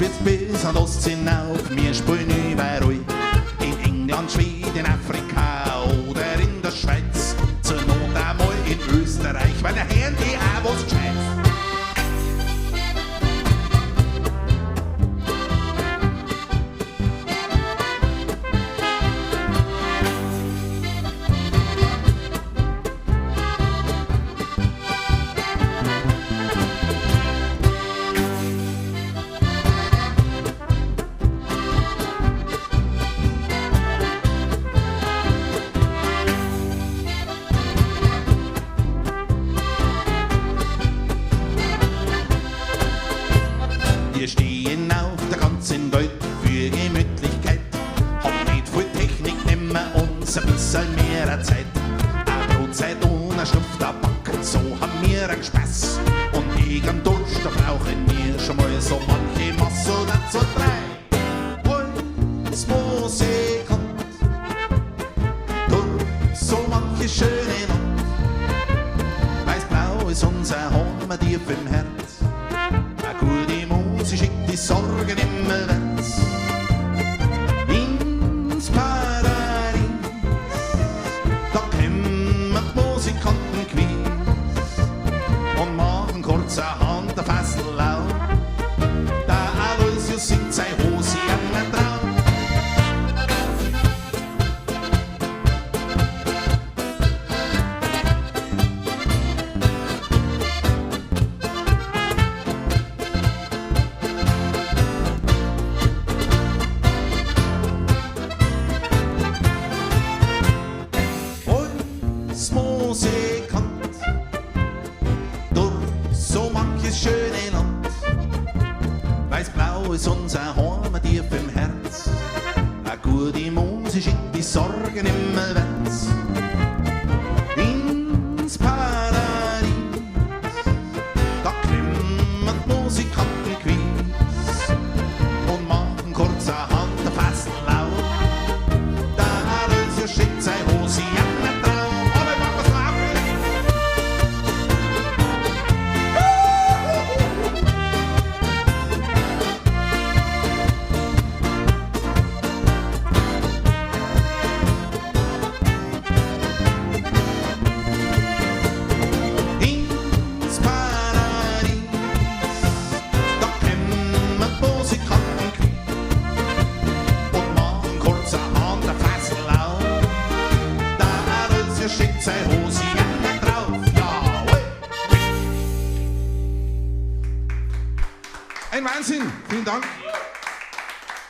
Weltspitze bis an die Ostsee hinauf. Wir spielen überall. In England, Schweden, Afrika oder in der Schweiz. Zur Not einmal in Österreich, weil der Herrn die auch was gescheit. Wir stehen auf der ganzen Welt für Gemütlichkeit, haben nicht viel Technik, nehmen uns ein bisschen mehr Zeit. Eine Brotzeit ohne Schnupftabak, so haben wir einen Spaß. Und gegen Durst, da brauchen wir schon mal so manche Masse dazu drei. Holzmusikant, durch so manche schöne Nacht. Weiß-blau ist unser Heimattief im Herz. Sie schickt die Sorgen immer weg ins Paradies. Da kommen die Musikanten quies und machen kurzerhand der Fessel laut. Der Aloysius singt sein Hosiannentraum. Musikant, durch so manches schöne Land. Weiß-blau ist unser Heimattief im Herz. Eine gute Musik schickt die Sorgen immer weg ins Paradies. Da klimmen die Musikanten quies und machen kurzerhand der Fessel laut. Der Aloysius schickt sein Hosiannentraum. Schickt sein Hosiannen drauf, ja. Ein Wahnsinn, vielen Dank.